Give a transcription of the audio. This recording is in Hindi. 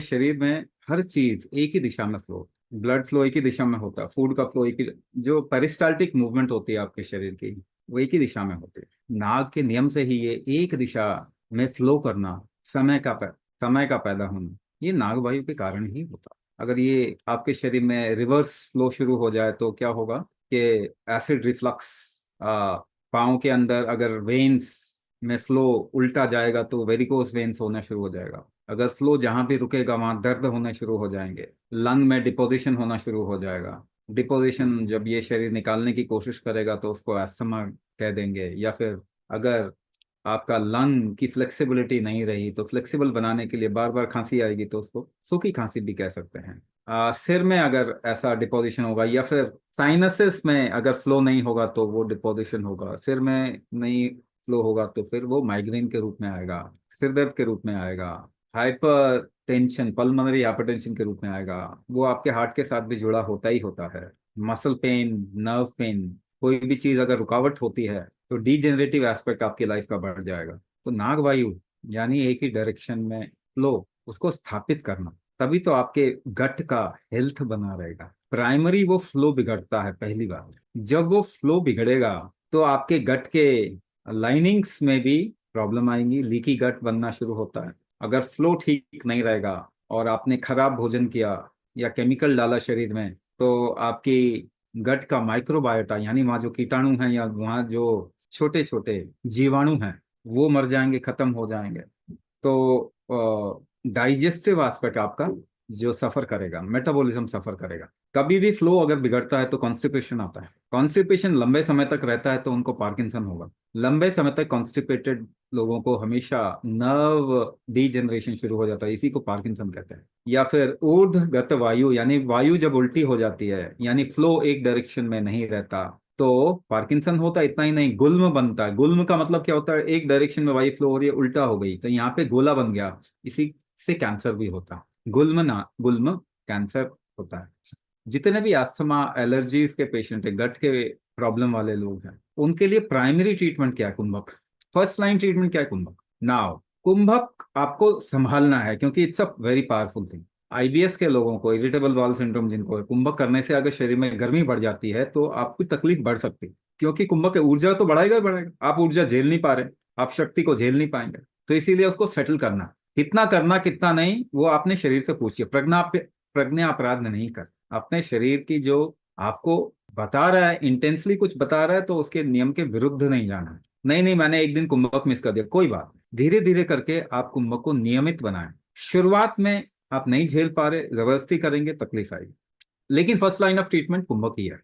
शरीर में हर चीज एक ही दिशा में फ्लो, ब्लड फ्लो एक ही दिशा में होता है, फूड का फ्लो एक ही, जो पेरिस्टाल्टिक मूवमेंट होती है आपके शरीर की वो एक ही दिशा में होती है। नाग के नियम से ही ये एक दिशा में फ्लो करना, समय का समय का पैदा होना, ये नाग वायु के कारण ही होता है। अगर ये आपके शरीर में रिवर्स फ्लो शुरू हो जाए तो क्या होगा कि एसिड रिफ्लक्स, पाँव के अंदर अगर वेन्स में फ्लो उल्टा जाएगा तो वेरिकोस वेन्स होना शुरू हो जाएगा। अगर फ्लो जहां भी रुकेगा वहां दर्द होने शुरू हो जाएंगे। लंग में डिपोजिशन होना शुरू हो जाएगा। डिपोजिशन जब ये शरीर निकालने की कोशिश करेगा तो उसको अस्थमा कह देंगे, या फिर अगर आपका लंग की फ्लेक्सिबिलिटी नहीं रही तो फ्लेक्सिबल बनाने के लिए बार बार खांसी आएगी तो उसको सूखी खांसी भी कह सकते हैं। सिर में अगर ऐसा डिपोजिशन होगा, या फिर साइनसेस में अगर फ्लो नहीं होगा तो वो डिपोजिशन होगा। सिर में नहीं फ्लो होगा तो फिर वो माइग्रेन के रूप में आएगा, सिर दर्द के रूप में आएगा, हाइपर टेंशन, पल्मोनरी हाइपरटेंशन के रूप में आएगा। वो आपके हार्ट के साथ भी जुड़ा होता ही होता है। मसल पेन, नर्व पेन, कोई भी चीज अगर रुकावट होती है तो डीजेनरेटिव एस्पेक्ट आपकी लाइफ का बढ़ जाएगा। तो नाग वायु यानी एक ही डायरेक्शन में फ्लो, उसको स्थापित करना, तभी तो आपके गट का हेल्थ बना रहेगा। प्राइमरी वो फ्लो बिगड़ता है पहली बार। जब वो फ्लो बिगड़ेगा तो आपके गट के लाइनिंग्स में भी प्रॉब्लम आएंगी, लीकी गट बनना शुरू होता है। अगर फ्लो ठीक नहीं रहेगा और आपने खराब भोजन किया या केमिकल डाला शरीर में तो आपकी गट का माइक्रोबायोटा यानी वहाँ जो कीटाणु हैं या वहाँ जो छोटे छोटे जीवाणु हैं वो मर जाएंगे, खत्म हो जाएंगे। तो डाइजेस्टिव एस्पेक्ट आपका जो सफर करेगा, मेटाबॉलिज्म सफर करेगा। कभी भी फ्लो अगर बिगड़ता है तो कॉन्स्टिपेशन आता है। कॉन्स्टिपेशन लंबे समय तक रहता है तो उनको पार्किंसन होगा। लंबे समय तक कॉन्स्टिपेटेड लोगों को हमेशा नर्व डीजनरेशन शुरू हो जाता है, इसी को पार्किंसन कहते हैं। या फिर ऊर्ध्वगत वायु यानी वायु जब उल्टी हो जाती है यानी फ्लो एक डायरेक्शन में नहीं रहता तो पार्किंसन होता है। इतना ही नहीं, गुल्म बनता है। गुल्म का मतलब क्या होता है, एक डायरेक्शन में वायु फ्लो हो रही है, उल्टा हो गई तो यहाँ पे गोला बन गया, इसी से कैंसर भी होता है। गुल्म ना गुल्म कैंसर होता है। जितने भी अस्थमा एलर्जीज के पेशेंट है, गट के प्रॉब्लम वाले लोग हैं, उनके लिए प्राइमरी ट्रीटमेंट क्या है, कुंभक। फर्स्ट लाइन ट्रीटमेंट क्या है, कुंभक। नाउ कुंभक आपको संभालना है क्योंकि it's a very powerful thing. IBS के लोगों को, इरिटेबल बाउल सिंड्रोम जिनको है, कुंभक करने से अगर शरीर में गर्मी बढ़ जाती है तो आपकी तकलीफ बढ़ सकती है। क्योंकि कुंभक ऊर्जा तो बढ़ाएगा ही बढ़ाएगा। आप ऊर्जा झेल नहीं पा रहे, आप शक्ति को झेल नहीं पाएंगे, तो इसीलिए उसको सेटल करना। कितना करना कितना नहीं वो आपने शरीर से पूछिए। प्रज्ञा अपराध नहीं कर। अपने शरीर की जो आपको बता रहा है, इंटेंसली कुछ बता रहा है तो उसके नियम के विरुद्ध नहीं जाना है। नहीं नहीं मैंने एक दिन कुंभक मिस कर दिया, कोई बात नहीं, धीरे धीरे करके आप कुंभक को नियमित बनाएं। शुरुआत में आप नहीं झेल पा रहे, जबरदस्ती करेंगे तकलीफ आएगी, लेकिन फर्स्ट लाइन ऑफ ट्रीटमेंट कुंभक ही है।